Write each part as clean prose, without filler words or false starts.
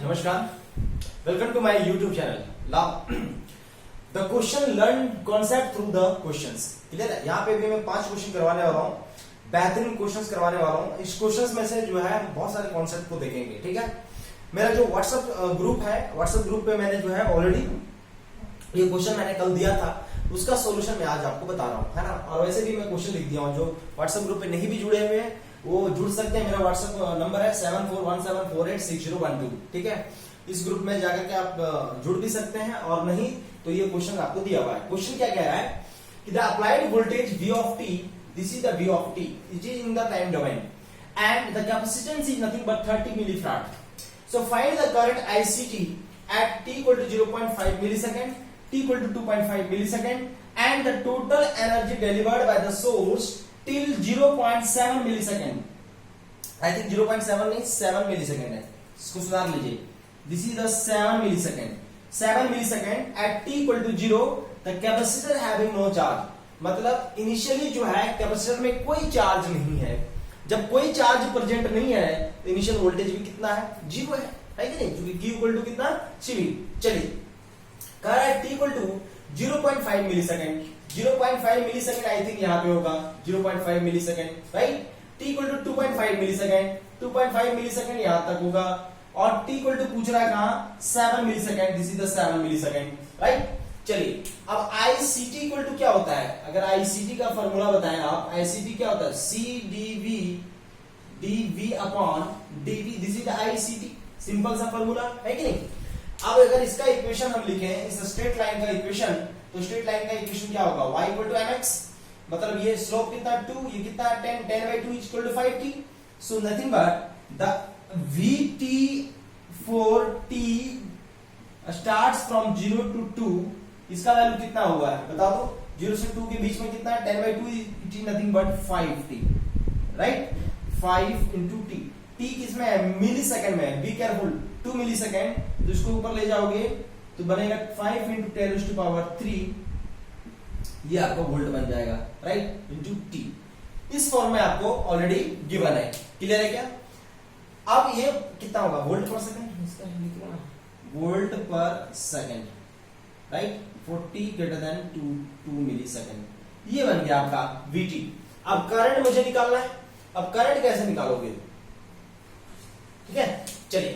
नमस्कार, welcome to my YouTube channel. The question learn concept through the questions. Clear है? यहाँ पे भी मैं 5 क्वेश्चन करवाने वाला हूँ, बेहतरीन क्वेश्चंस करवाने वाला हूँ। इस क्वेश्चंस में से जो है बहुत सारे कॉन्सेप्ट को देखेंगे। ठीक है, मेरा जो व्हाट्सएप ग्रुप है, व्हाट्सएप ग्रुप पे मैंने जो है ऑलरेडी ये क्वेश्चन मैंने कल दिया था, उसका सोल्यूशन मैं आज आपको बता रहा हूँ, है ना। और वैसे भी मैं क्वेश्चन लिख दिया हूँ। जो व्हाट्सएप ग्रुप पे नहीं भी जुड़े हुए हैं वो जुड़ सकते हैं। मेरा व्हाट्सएप नंबर है 7417486012। ठीक है, इस ग्रुप में जाकर के आप जुड़ भी सकते हैं, और नहीं तो ये क्वेश्चन आपको दिया हुआ है। क्वेश्चन क्या कह रहा है कि the applied voltage V of t, this is the V of t, it is in the time domain and the capacitance is nothing but 30 millifarad. So find the current ICT at t equal to 0.5 millisecond, t equal to 2.5 millisecond and the total energy delivered by the source till 0.7 millisecond. I think 0.7 नहीं 7 millisecond है, इसको सुधार लीजिए। This is the 7 millisecond. 7 millisecond at t equal to 0, the capacitor having no charge. मतलब initially जो है capacitor में कोई चार्ज नहीं है। जब कोई चार्ज प्रेजेंट नहीं है तो इनिशियल वोल्टेज भी कितना है? 0 है कि नहीं? क्योंकि Q इक्वल टू कितना? CV। चलिए, कह रहा है t equal to 0.5 millisecond. 0.5 millisecond I think यहाँ पे होगा 0.5 millisecond, right. t equal to 2.5 millisecond, 2.5 millisecond यहाँ तक होगा, और t इक्वल टू पूछ रहा है कहाँ? 7 millisecond, this is the 7 millisecond, right. चलिए, अब ICT इक्वल टू क्या होता है? अगर ICT का फॉर्मूला बताएं आप, ICT क्या होता है? CdV dV upon dV, this is the ICT। Simple सा फॉर्मूला है कि नहीं। अब अगर इसका इक्वेशन हम लिखें, इस स्ट्रेट लाइन का इक्वेशन, तो स्ट्रेट लाइन का इक्वेशन क्या होगा? y इक्वल टू mx, मतलब ये स्लोप कितना 2, ये कितना 10, 10/2 is equal to 5t। So nothing but the vt for t starts from 0 to 2, इसका वैल्यू कितना हुआ है बता दो? 0 से 2 के बीच में कितना है? 10/2, it is nothing but 5t, right. 5 into t, t किसमें है? मिली सेकंड में है। बी केयरफुल, 2 मिली सेकंड, तो इसको ऊपर ले जाओगे तो बनेगा 5 into 10⁻³ ये आपका वोल्ट बन जाएगा, राइट, इंटू टी। इस फॉर्म में आपको ऑलरेडी गिवन है। क्लियर है क्या? अब ये कितना होगा? वोल्ट पर सेकंड, इसका लिख लो ना, वोल्ट पर सेकंड, राइट। 40 greater than 2 मिली सेकंड, ये बन गया आपका VT। अब करंट मुझे निकालना है। अब करंट कैसे निकालोगे? ठीक है, चलिए,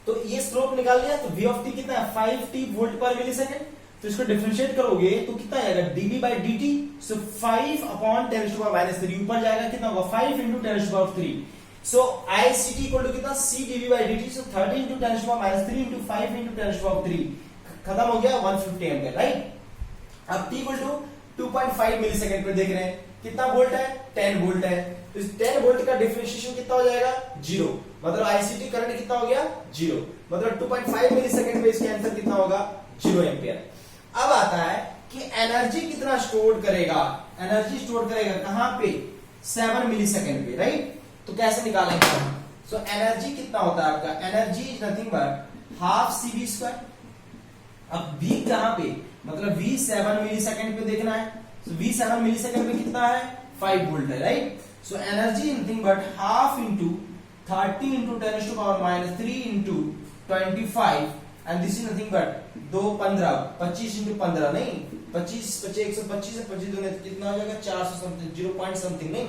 तो ये स्लोप निकाल लिया, तो V of t कितना है? 5t वोल्ट पर मिली सेकंड। तो इसको डिफरेंशिएट करोगे तो कितना आएगा? dV/dt। सो 5 अपॉन 10⁻³ ऊपर जाएगा, कितना होगा? 5 into 10⁻³। So ICT equal to कितना? C dV/dt। So 30 into 10⁻³ into 5 into 10⁻³, खत्म हो गया 150 एम्पीयर, राइट। अब t equal to 2.5 millisecond पे देख रहे हैं, कितना वोल्ट है? 10 वोल्ट है। तो इस 10 वोल्ट का डिफरेंशिएशन कितना हो जाएगा? 0। मतलब ICT करंट कितना हो गया? 0। मतलब 2.5 मिली सेकंड पे इसका आंसर कितना होगा? 0 एम्पीयर। अब आता है कि एनर्जी कितना स्टोर करेगा? एनर्जी स्टोर करेगा कहां पे? 7 मिली सेकंड पे, राइट। तो कैसे निकालेंगे? सो एनर्जी कितना होता है आपका? Energy is nothing but half CV²। अब V कहां पे? मतलब V 7 मिली सेकंड पे देखना है। सो V 7 मिली सेकंड पे कितना है? 5 वोल्ट है, right. So energy nothing but half into 30 into 10⁻³ into 25, and this is nothing but 2 15, 25 into 15 नहीं, 25 125 है, 25 दूने कितना हो जाएगा? 400 समथिंग, 0 पॉइंट समथिंग नहीं,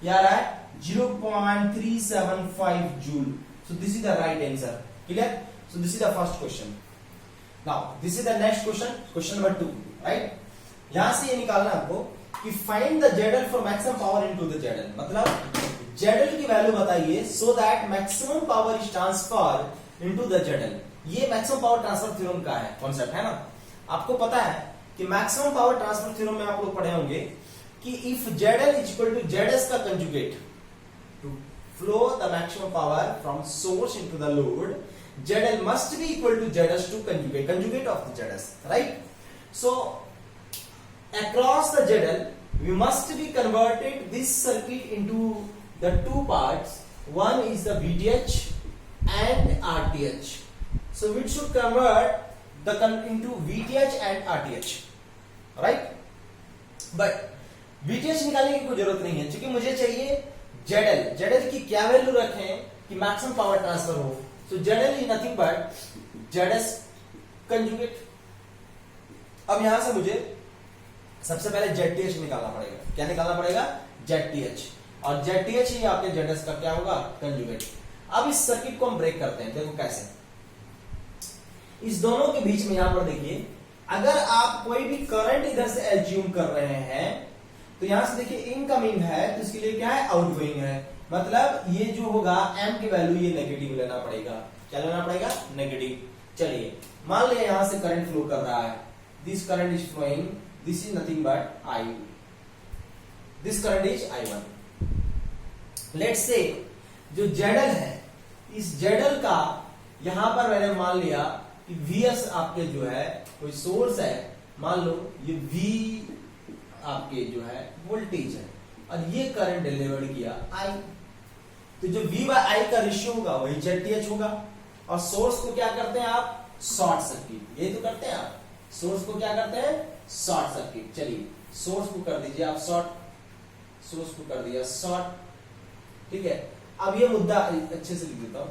ये आ रहा है 0.375 joule. So this is the right answer. Clear? So this is the first question. Now this is the next question, question number 2, right. यहां से ये निकालना आपको कि find the ZL for maximum power into the ZL, मतलब ZL की value बताइए so that maximum power is transfer into the ZL। ये मैक्सिमम पावर ट्रांसफर थ्योरम का है कॉन्सेप्ट, है ना। आपको पता है कि मैक्सिमम पावर ट्रांसफर थ्योरम में आप लोग पढ़े होंगे कि if ZL is equal to ZS का conjugate to flow the maximum power from source into the load, ZL must be equal to ZS to conjugate of the ZS, right? So across the ZL we must be converted this circuit into the two parts. One is the VTH and RTH. So we should convert into VTH and RTH, right? But VTH निकालने की कोई जरूरत नहीं है, क्योंकि मुझे चाहिए ZL। ZL की क्या वैल्यू रखें कि मैक्सिमम पावर ट्रांसफर हो? सो ZL is nothing but ZS conjugate. अब यहां से मुझे सबसे पहले ZTH निकालना पड़ेगा। क्या निकालना पड़ेगा? ZTH। और ZTH ही आपके ZS का क्या होगा? कंजुगेट। अब इस सर्किट को हम ब्रेक करते हैं। देखो कैसे, इस दोनों के बीच में यहां पर देखिए, अगर आप कोई भी करंट इधर से एज्यूम कर रहे हैं तो यहां से देखिए इनकमिंग है तो इसके लिए क्या है? आउटगोइंग है। मतलब ये जो होगा M की वैल्यू ये नेगेटिव लेना पड़ेगा। क्या लेना पड़ेगा? नेगेटिव। चलिए मान लिया यहां से करंट फ्लो कर रहा है, this current is flowing, this is nothing but I, this current is I1। Let's say जो ZL है, इस ZL का यहां पर मैंने मान लिया कि VS आपके जो है कोई सोर्स है, मान लो ये V आपके जो है वोल्टेज है और ये करंट डिलीवर किया I, तो जो V बाय I का रेशियो होगा वही ZTH होगा। और सोर्स को क्या करते हैं आप? Short circuit. यही तो करते हैं आप, सोर्स को क्या करते हैं? Short circuit. चलिए सोर्स को कर दीजिए आप शॉर्ट, सोर्स को कर दिया शॉर्ट, ठीक है। अब ये मुद्दा अच्छे से लिख देता हूं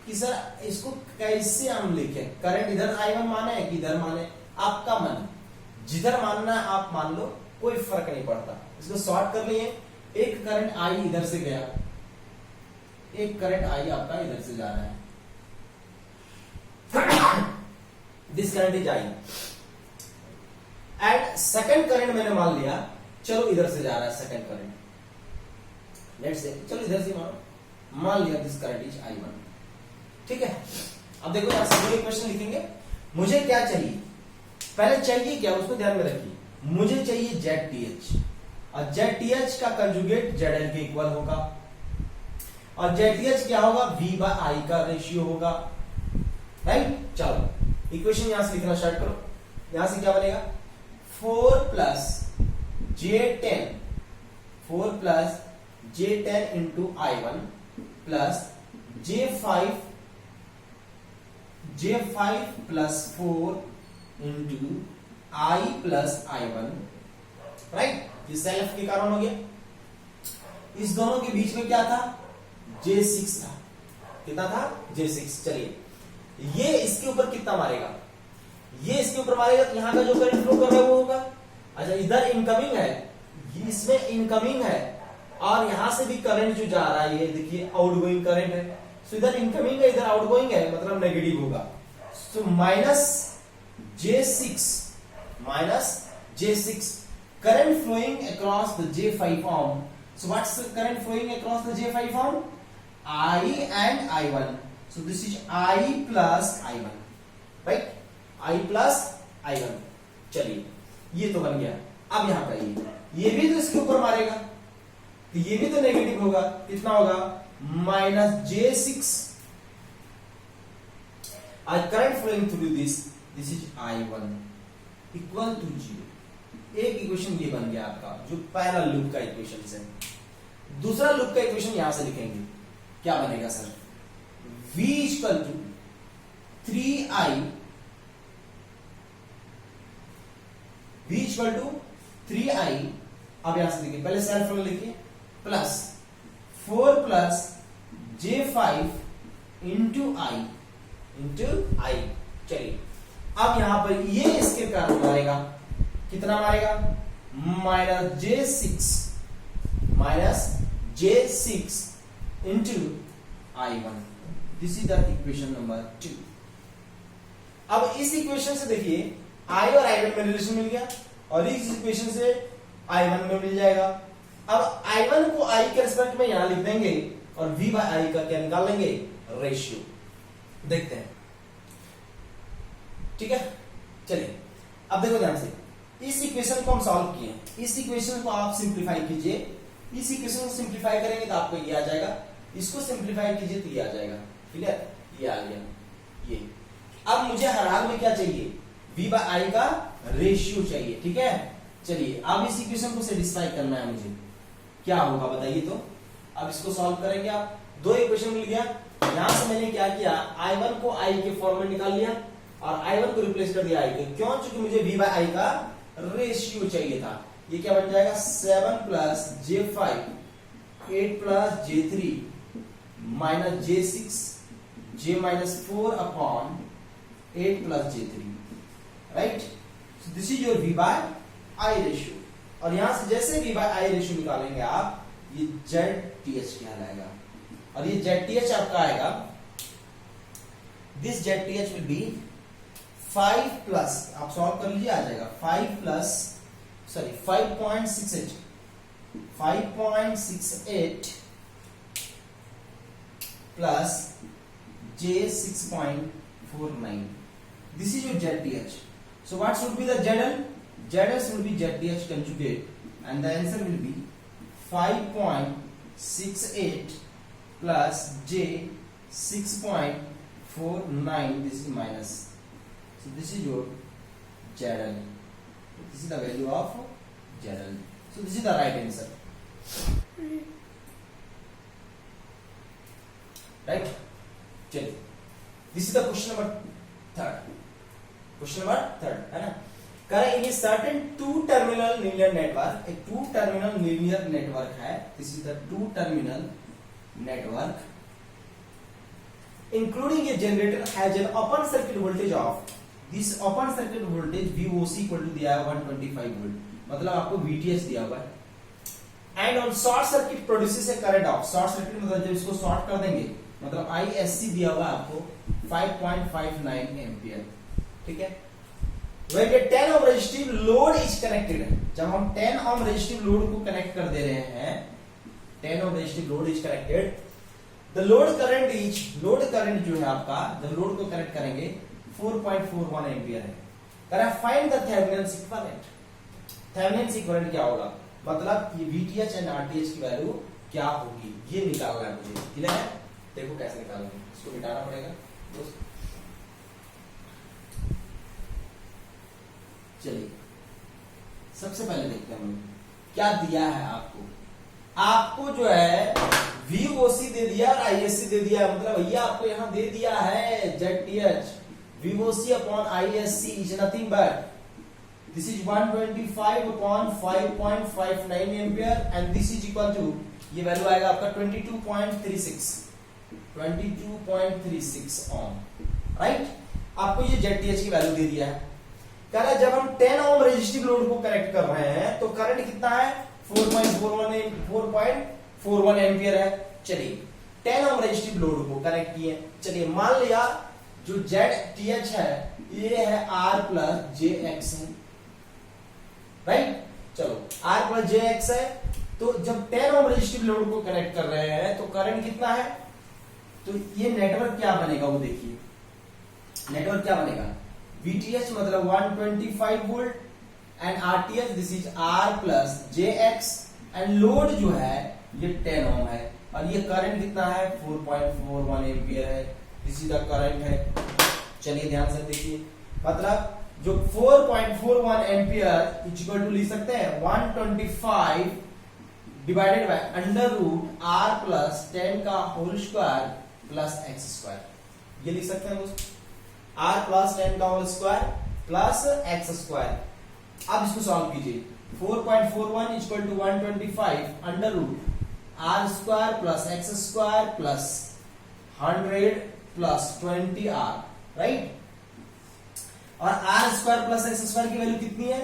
कि सर इसको कैसे हम लिखें? करंट इधर I1 माने कि इधर माने? आपका मन, जिधर मानना है आप मान लो, कोई फर्क नहीं पड़ता। इसको शॉर्ट कर लिए। एक करंट I इधर से गया, एक करंट I आपका इधर से जा रहा है, this current is I। And second current मैंने मान लिया, चलो इधर से जा रहा है सेकंड करंट, लेट्स से चलो इधर से मान लिया दिस करंट इज I1, ठीक है। अब देखो यहां से क्वेश्चन लिखेंगे, मुझे क्या चाहिए? पहले चाहिए क्या उसको ध्यान में रखिए, मुझे चाहिए ZTH और ZTH का कंजुगेट ZL के इक्वल होगा और ZTH क्या होगा? V बाय I का रेशियो होगा, राइट। चलो इक्वेशन यहां से लिखना स्टार्ट करो। यहां से क्या बनेगा? 4 plus J10, 4 plus J10 into I1 plus J5 plus 4 into I plus I1, right. ये सेल्फ के कारण हो गया। इस दोनों के बीच में क्या था? J6 था। कितना था? J6। चलिए ये इसके ऊपर कितना मारेगा? ये इसके ऊपर मारेगा तो यहां का जो करंट फ्लो कर रहा है वो होगा। अच्छा इधर इनकमिंग है, इसमें इनकमिंग है और यहां से भी करंट जो जा रहा है ये देखिए आउटगोइंग करंट है। सो इधर इनकमिंग है, इधर आउटगोइंग है, मतलब नेगेटिव होगा। So minus J6 current flowing across the J5 form. So what's the current flowing across the J5 form? I and I1. So this is I plus I1, right? I plus I1। चलिए ये तो बन गया। अब यहां पर ये भी तो इसके ऊपर मारेगा तो ये भी तो नेगेटिव होगा। कितना होगा? माइनस J6 और current flowing through this is I1 equal to 0। एक इक्वेशन ये बन गया आपका, जो पहला लूप का इक्वेशन है। दूसरा लूप का इक्वेशन यहां से लिखेंगे, क्या बनेगा sir? V equal to 3I, V equal to 3I। अब यहां से देखिए, पहले सेल्फ में लिखिए, plus 4 plus J5 into I। चलिए अब यहां पर ये इसके कारण मारेगा, कितना मारेगा? -J6 into I1। This is the equation number 2। अब इस इक्वेशन से देखिए I और I1 में रिलेशन मिल गया और इस इक्वेशन से I1 में मिल जाएगा। अब I1 को I के रिस्पेक्ट में यहां लिख देंगे और V बाय I का क्या निकाल लेंगे? रेशियो। देखते हैं, ठीक है। चलिए अब देखो ध्यान से, इस इक्वेशन को हम सॉल्व किए, इस इक्वेशन को आप सिंप्लीफाई कीजिए। इस इक्वेशन को सिंप्लीफाई करेंगे तो आपको ये आ जाएगा, इसको सिंप्लीफाई कीजिए तो ये आ जाएगा। क्लियर? ये आ गया ये। अब मुझे हर हाल में क्या चाहिए? V बाय I का रेशियो चाहिए, ठीक है। चलिए अब इस इक्वेशन को सेटिस्फाई करना है मुझे, क्या होगा बताइए तो। अब इसको सॉल्व करेंगे आप। दो इक्वेशन मिल गया, यहां से मैंने क्या किया? I1 को I के फॉर्म में निकाल लिया और I1 को रिप्लेस कर दिया I के। क्यों? क्योंकि मुझे V बाय I का रेशियो चाहिए था। ये क्या बन जाएगा? 7 plus J5, 8 plus J3 minus J6 j minus 4 upon 8 plus j3, right. So this is your v by I ratio, और यहां से जैसे v बाय आई रेशियो निकालेंगे आप, ये ZTH कहलाएगा, और ये ZTH आपका आएगा, this ZTH will be 5 plus, आप सॉल्व कर लीजिए, आ जाएगा 5 plus, sorry 5.68 plus j 6.49. This is your ZTH. So what should be the ZL? ZL should be ZTH conjugate, and the answer will be 5.68 plus j 6.49. This is minus. So this is your ZL. This is the value of ZL. So this is the right answer. Right? चलिए, this is the question number 3rd. Question number 3rd है ना? करें in certain two terminal linear network, एक two terminal linear network है, this is the two terminal network, including a generator has an open circuit voltage of, this open circuit voltage VOC equal to दिया है 125 volt, मतलब आपको VTH दिया हुआ है, and on short circuit produces A current of, short circuit मतलब जब इसको शॉर्ट कर देंगे, मतलब ISC दिया हुआ है आपको 5.59 एम्पियर, ठीक है। When a 10 ohm resistive load is connected, जब हम 10 ohm resistive load को कनेक्ट कर दे रहे हैं, 10 ohm resistive load is connected, the load current जो है आपका, जब लोड को कनेक्ट करेंगे 4.41 एम्पियर है। करें find the Thevenin equivalent, Thevenin equivalent क्या होगा, मतलब ये VTH एंड RTH की वैल्यू क्या होगी, ये निकालना है मुझे, क्लियर है। देखो कैसे निकालेंगे, इसको मिटाना पड़ेगा दोस्त। चलिए सबसे पहले देखते हैं हम क्या दिया है आपको जो है VOC दे दिया और ISC दे दिया, मतलब भैया आपको यहां दे दिया है ZTH, VOC upon ISC is nothing but this is 125 upon 5.59 ampere, and this is equal to, ये वैल्यू आएगा आपका 22.36 ओम, राइट। आपको ये ZTH की वैल्यू दे दिया है। कह रहा है जब हम 10 ओम रेजिस्टिव लोड को कनेक्ट कर रहे हैं तो करंट कितना है, 4.41 एम्पियर है। चलिए 10 ओम रेजिस्टिव लोड को कनेक्ट किए, चलिए मान लिया जो ZTH है ये है R प्लस JX है, राइट। चलो R प्लस JX है, तो जब 10 ओम रेजिस्टिव लोड को कनेक्ट कर रहे हैं तो करंट कितना है, तो ये नेटवर्क क्या बनेगा वो देखिए, नेटवर्क क्या बनेगा, VTH मतलब 125 volt and RTH this is R plus JX, and load जो है ये 10 ओम है, और ये करंट कितना है 4.41 एम्पियर है, दिस इज द करंट है। चलिए ध्यान से देखिए, मतलब जो 4.41 एम्पियर इक्वल टू लिख सकते हैं 125 divided by under root R plus 10 का whole square plus x square, ये लिख सकते हैं दोस्त, R प्लस 10 का whole square plus x square. अब इसको सॉल्व कीजिए, 4.41 equal to 125 under root R square plus x square plus 100 plus 20R, right. और R square plus x square की वैल्यू कितनी है,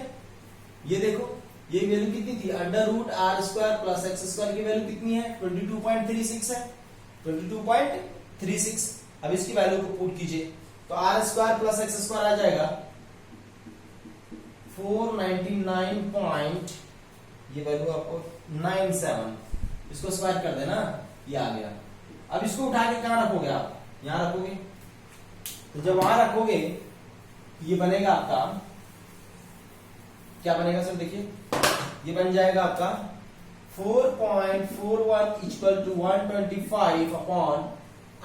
ये देखो, ये वैल्यू कितनी थी, under root R square plus x square की वैल्यू कितनी है, 22.36 है, 22.36। अब इसकी वैल्यू को पुट कीजिए तो R square plus x square आ जाएगा 499. ये वैल्यू आपको 97, इसको स्क्वायर कर देना, ये आ गया। अब इसको उठा के कहां रखोगे आप, यहां रखोगे, तो जब वहां रखोगे ये बनेगा आपका, क्या बनेगा सर देखिए, ये बन जाएगा आपका 4.41 equal to 125 upon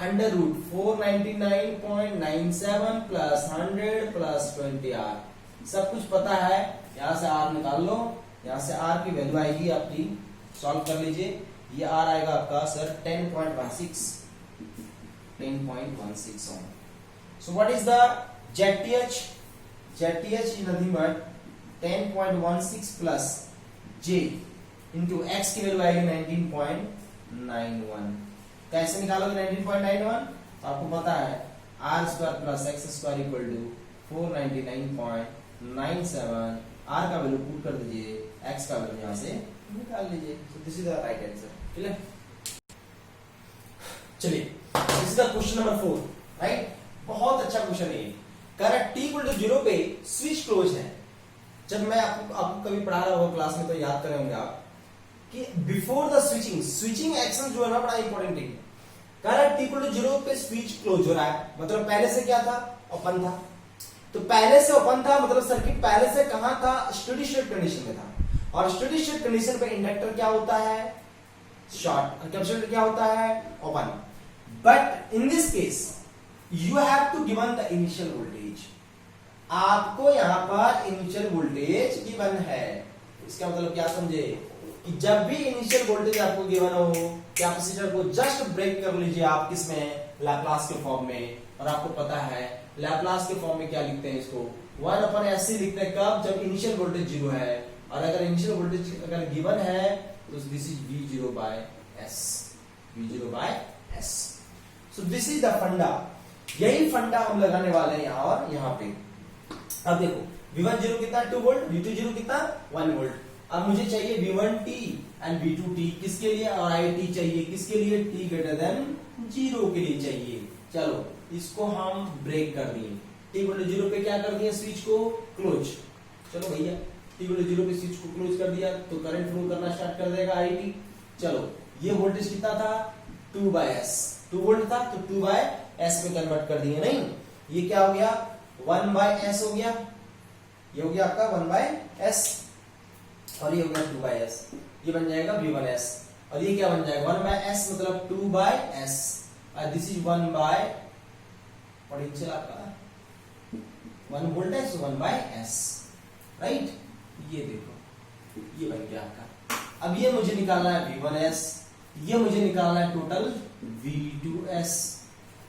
under root 499.97 plus 100 plus 20R। सब कुछ पता है, यहां से R निकाल लो, यहां से R की वैल्यू आएगी आपकी, सॉल्व कर लीजिए, ये R आएगा आपका sir 10.16 ohm. So what is the ZTH? ZTH is nothing but 10.16 plus J into X की वैल्यू आएगी 19.91। कैसे निकालोगे 19.91, आपको पता है R square plus X square equal to 499.97, R का वैल्यू पुट कर दीजिए, एक्स का वैल्यू यहाँ से निकाल लीजिए। So this is the right answer. ठीक है, चलिए this is the question number 4, right. बहुत अच्छा क्वेश्चन है। करेक्ट टी इक्वल टू 0 पे स्विच क्लोज है। जब मैं आपको कभी पढ़ा रहा होगा क्लास में तो याद करे होंगे आप कि बिफोर द स्विचिंग एक्शन जो है ना, बड़ा इंपॉर्टेंट है। करेक्ट टी इक्वल टू 0 पे स्विच क्लोज हो रहा है, मतलब पहले से क्या था, ओपन था। तो पहले से ओपन था मतलब सर्किट पहले से कहां था, स्टेडी स्टेट कंडीशन में था। और स्टेडी स्टेट कंडीशन पे इंडक्टर क्या होता है, शॉर्ट, और कैपेसिटर क्या होता है, open. But in this case you have to given the initial voltage. आपको यहां पर इनिशियल वोल्टेज गिवन है। इसका मतलब क्या समझे कि जब भी इनिशियल वोल्टेज आपको गिवन हो, कैपेसिटर को जस्ट ब्रेक कर लीजिए आप किसमें, लैप्लास के फॉर्म में। और आपको पता है लैप्लास के फॉर्म में क्या लिखते हैं, इसको 1/SC लिखते हैं। कब, जब इनिशियल वोल्टेज 0 है। और अगर इनिशियल वोल्टेज अगर गिवन है तो this is V0/S, V0/S। So this is the फंडा, यही फंडा हम लगाने वाले हैं यहाँ और यहाँ पे। अब देखो V1 0 कितना 2 वोल्ट, V2 0 कितना 1 वोल्ट। अब मुझे चाहिए V1t एंड V2t किसके लिए, और IT चाहिए किसके लिए, t ग्रेटर देन 0 के लिए चाहिए। चलो इसको हम ब्रेक कर दिए, t इक्वल टू 0 पे क्या कर दिया, स्विच को क्लोज। चलो भैया t इक्वल टू 0 पे स्विच को क्लोज कर दिया तो करंट फ्लो करना स्टार्ट कर देगा IT। चलो ये वोल्टेज कितना था, 2/S, 2 वोल्ट था तो 2/S में कन्वर्ट कर दिए। नहीं, ये क्या हो गया, 1/S हो गया। ये हो गया आपका 1/S और ये हो गया 2/S। ये बन जाएगा V1S। और ये क्या बन जाएगा, 1/S मतलब 2/S। दिस इज 1/, पोटेंशियल आपका 1 वोल्ट है, सो 1/S, राइट। ये देखो ये बन गया आपका। अब ये मुझे निकालना है V1S, ये मुझे निकालना है टोटल V2S।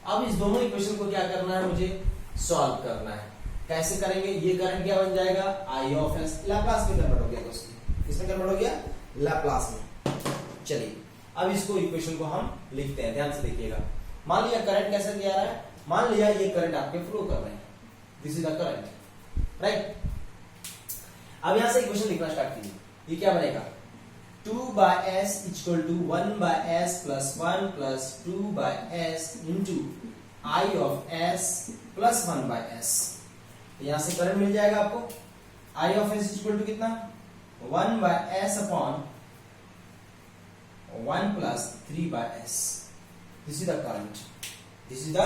अब इस दोनों इक्वेशन को क्या करना है, मुझे सॉल्व करना है। कैसे करेंगे, ये करंट क्या बन जाएगा, I(S), लैप्लास में कन्वर्ट हो गया दोस्तों, किसमें कन्वर्ट हो गया, लैप्लास में। चलिए अब इसको इक्वेशन को हम लिखते हैं, ध्यान से देखिएगा। मान लिया करंट कैसे दिया रहा है, मान लिया ये करंट आपके फ्लो कर रहे हैं, this is the current, right. अब यहां से इक्वेशन लिखना स्टार्ट कीजिए। ये क्या बनेगा, 2/S equal to 1/S plus 1 plus 2/S into I(S) plus 1/S। यहां से करंट मिल जाएगा आपको, I(S) इक्वल टू कितना, 1/S upon 1 plus 3/S। This is the current, this is the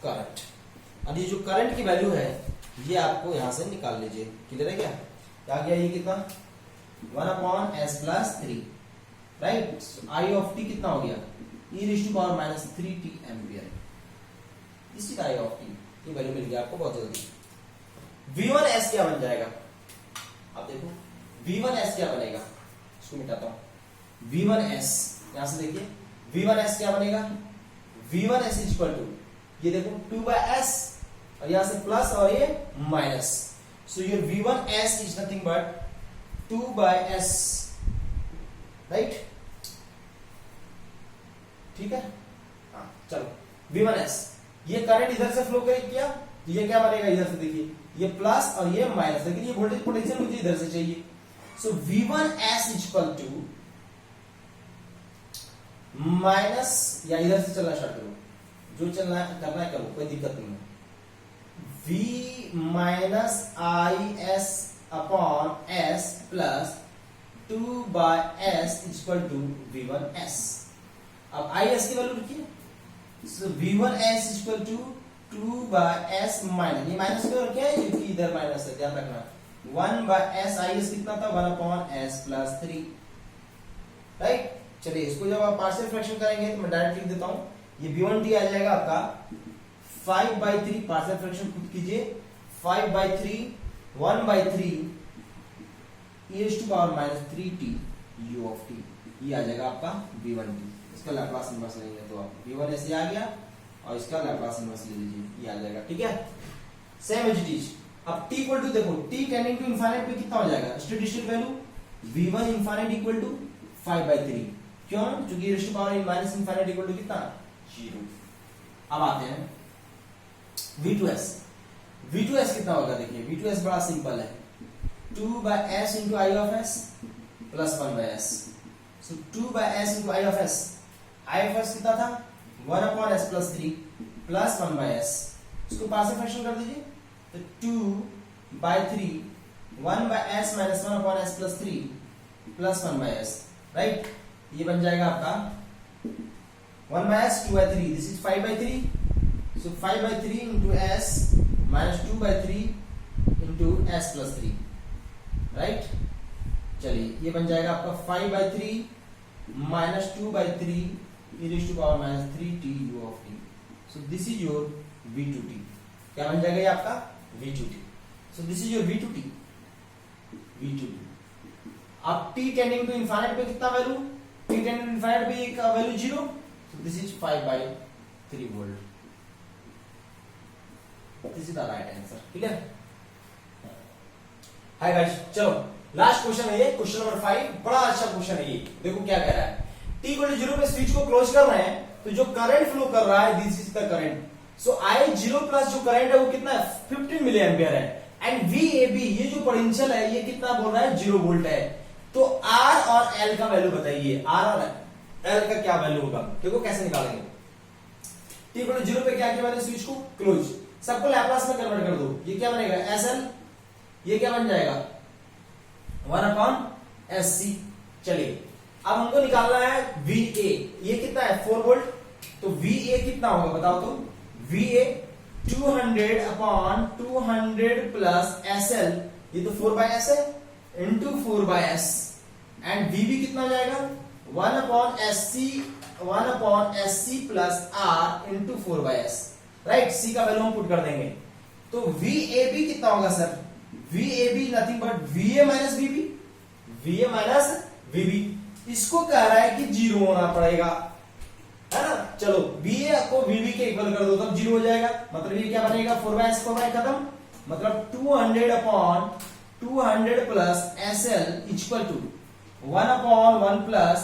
current. अब ये जो करंट की वैल्यू है ये आपको यहां से निकाल लीजिए। क्लियर है क्या गया, ये कितना, 1/S प्लस 3, राइट। I(t) कितना हो गया, e⁻³ ampere. This is I(t), ये वैल्यू मिल गया आपको बहुत जल्दी। V1S क्या बन जाएगा, अब देखो V1S क्या बनेगा, इसको मिटाता हूं। V1S यहां से देखिए, V1S क्या बनेगा, V1S इक्वल टू, ये देखो 2/S और यहां से प्लस और ये minus. So your V1S is nothing but 2/S, right. ठीक है, हाँ चलो V1S, ये करंट इधर से फ्लो किया तो ये क्या बनेगा, इधर से देखिए ये प्लस और ये माइनस, लेकिन ये वोल्टेज पोटेंशियल मुझे इधर से चाहिए। सो V1S इक्वल टू माइनस, या इधर से चलना स्टार्ट करो, जो चलना है करना है करो, कोई दिक्कत नहीं है। V-IS upon S plus 2/S equal to V1S। अब IS की वैल्यू लिखिए, so V1S equal to 2/S minus, ये माइनस क्यों रखे हैं, क्योंकि इधर माइनस है, ध्यान रखना। 1/S, IS कितना था, 1/S प्लस 3, राइट। चलिए इसको जब आप पार्शियल फ्रैक्शन करेंगे तो मैं डायरेक्ट लिख देता हूं, ये V1t आ जाएगा आपका 5/3, पार्शियल फ्रैक्शन खुद कीजिए, 5/3 1/3 e⁻³ u ऑफ t, ये आ जाएगा आपका V1t। इसका लैप्लास इनवर्स लेंगे तो आप V1S आ गया और इसका लैप्लास इनवर्स ले लीजिए, ये आ जाएगा। ठीक है, सेम एज इट इज। अब t इक्वल टू देखो, t टेंडिंग टू इनफाइनाइट पे कितना हो जाएगा, steady state value V1 infinite equal to 5/3, क्यों, क्योंकि e⁻∞ इक्वल टू कितना, 0। अब आते हैं V2S। V2S कितना होगा देखिए, V2S बड़ा सिंपल है, 2/s into I of S plus 1/s। So 2/s into I of S, I of S कितना था 1/s प्लस 3 प्लस 1/s, इसको पार्शियल फ्रैक्शन कर दीजिए तो 2/3 1/s minus 1/s plus 3 plus 1/s, right. ये बन जाएगा आपका 1/s 2/3, this is 5/3, so 5/3 into s minus 2/3 into s plus 3, right. चलिए ये बन जाएगा आपका 5/3 minus 2/3 e raised to power minus 3t u of t, so this is your v2t। क्या बन जाएगा ये आपका v2t, so this is your v2t। अब t टेंडिंग टू इनफाइनाइट पे कितना value, t tending to infinite पे का value 0, so this is 5/3 volt। This is the right answer, clear. Hi guys, चलो लास्ट क्वेश्चन है ये, क्वेश्चन नंबर 5, बड़ा अच्छा क्वेश्चन है ये। देखो क्या कह रहा है, t इक्वल टू 0 पे स्विच को क्लोज कर रहे हैं, तो जो करंट फ्लो कर रहा है this is the current, so I0 plus जो करंट है वो कितना है 15 मिली एम्पियर है, एंड VAB ये जो पोटेंशियल है ये कितना बोल रहा है 0 वोल्ट है। तो R और L का वैल्यू बताइए, R और L का क्या वैल्यू होगा, देखो कैसे निकालेंगे। t इक्वल टू 0 पे क्या किया मैंने, स्विच को क्लोज, सबको लैप्लास में कन्वर्ट कर दो, ये क्या बनेगा SL, ये क्या बन जाएगा 1/SC। चलिए अब हमको निकालना है VA, ये कितना है 4 वोल्ट, तो VA कितना होगा बताओ तो, VA 200/200 प्लस SL, ये तो 4/S है, इंटू 4/S, एंड VB कितना हो जाएगा 1/SC plus R into 4/S, right. C का वैल्यू हम पुट कर देंगे, तो VAB कितना होगा sir, VAB nothing but VA minus VB, VA minus VB, इसको कह रहा है कि 0 होना पड़ेगा, है ना। चलो VA को VB के इक्वल कर दो तब 0 हो जाएगा, मतलब ये क्या बनेगा 4/S 4/S खत्म, मतलब 200/200 plus SL equal to 1/1 plus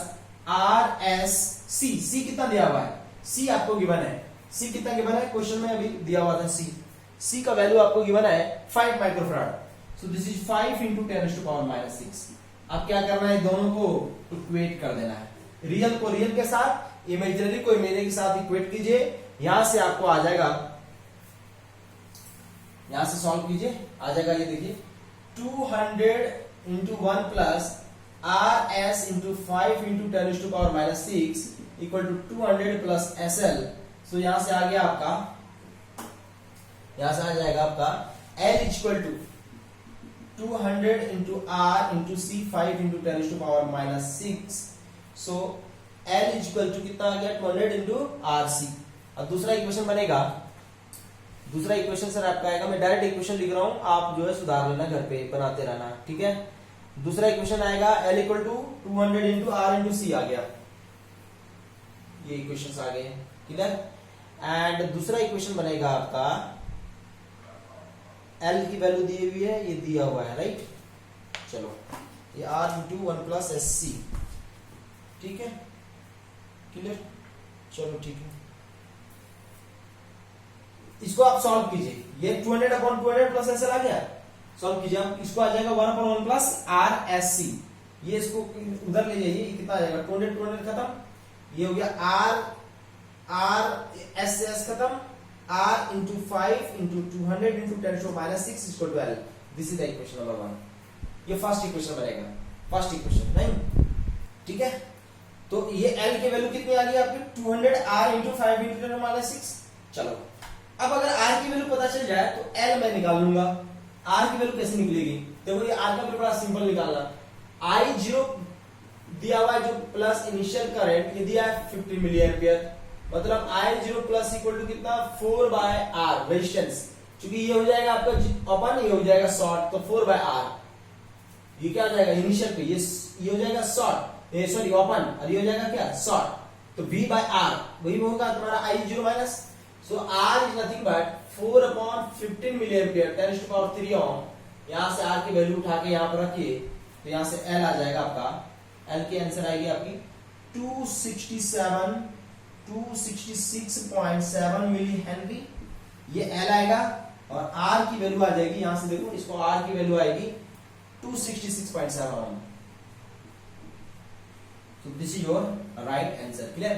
RSC। C कितना दिया हुआ है, C आपको गिवन है, C कितना गिवन है क्वेश्चन में अभी दिया हुआ था, C का वैल्यू आपको गिवन है 5 microfarad, so this is 5 into 10⁻⁻⁶। अब क्या करना है, दोनों को इक्वेट कर देना है, रियल को रियल के साथ, इमेजिनरी को इमेजिनरी के साथ इक्वेट कीजिए, यहां से आपको आ जाएगा, यहां से सॉल्व कीजिए, आ जाएगा ये देखिए 200 into 1 plus RS into 5 into 10⁻⁻⁶ equal to 200 plus SL। So यहां से आ गया आपका, यहां से आ जाएगा आपका L equal to 200 into R into C 5 into 10⁻⁻⁶। So L equal to कितना आ गया 200 इंटू RC। अब दूसरा इक्वेशन बनेगा, दूसरा इक्वेशन सर आपका आएगा, मैं डायरेक्ट इक्वेशन लिख रहा हूं, आप जो है सुधार लेना, घर पे बनाते रहना, ठीक है। दूसरा इक्वेशन आएगा L equal to 200 into R into C आ गया, ये इक्वेशंस आ गए, क्लियर। एंड दूसरा इक्वेशन बनेगा आपका, L की वैल्यू दी हुई है, ये दिया हुआ है, राइट। चलो ये R इंटू 1 प्लस SC, ठीक है, क्लियर। चलो ठीक है, इसको आप सॉल्व कीजिए, ये 200/200 प्लस SL आ गया, सॉल्व कीजिए आप, इसको आ जाएगा 1/1 प्लस RSC, ये इसको उधर ले जाइए, कितना आ जाएगा 200 खत्म, ये हो गया RS खत्म, R into 5 into 200 into 10⁻⁻⁶ equal to L, this is the equation number 1। ये फर्स्ट इक्वेशन बनेगा, फर्स्ट इक्वेशन, नहीं ठीक है। तो ये L की वैल्यू कितनी आ गई आपकी 200 R इंटू 5 इंटू 10⁻⁶। चलो अब अगर R की वैल्यू पता चल जाए तो L मैं निकाल लूंगा, R की वैल्यू कैसे निकलेगी, देखो ये R का वैल्यू बड़ा सिंपल निकालना, I0 दिया हुआ है जो प्लस इनिशियल करंट, ये दिया है 50 मिली एम्पियर, मतलब I0 प्लस इक्वल टू कितना 4/R रेजिस्टेंस, क्योंकि ये हो जाएगा आपका ओपन, ये हो जाएगा शॉर्ट, तो 4/R, ये क्या हो जाएगा इनिशियल पे, ये हो जाएगा शॉर्ट, सॉरी ओपन, और ये हो जाएगा क्या शॉर्ट, तो V/R वही होगा तुम्हारा I0 minus, so R is nothing but 4/15 milliampere 10⁻³ ohm, यहां से R की वैल्यू उठा के यहां पर रखिए, तो यहां से L आ जाएगा आपका, L की आंसर आएगी आपकी 267 266.7 मिली हेनरी, ये एल आएगा, और आर की वैल्यू आ जाएगी, यहां से देखो इसको, आर की वैल्यू आएगी 266.7। So this is your right answer. Clear?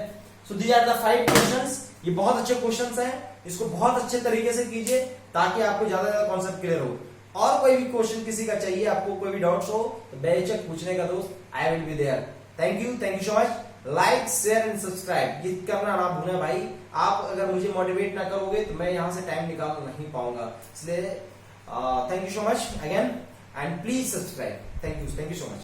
So these are the 5 questions. ये बहुत अच्छे क्वेश्चंस हैं, इसको बहुत अच्छे तरीके से कीजिए ताकि आपको ज्यादा ज्यादा कॉन्सेप्ट क्लियर हो। और कोई भी क्वेश्चन किसी का चाहिए, आपको कोई भी डाउट्स हो तो बेझिझक पूछने का दोस्त, I will be there. Thank you so much. Like share and subscribe ये करना ना भूलना भाई। आप अगर मुझे मोटिवेट ना करोगे तो मैं यहां से टाइम निकाल नहीं पाऊंगा, इसलिए thank you so much again and please subscribe. Thank you so much.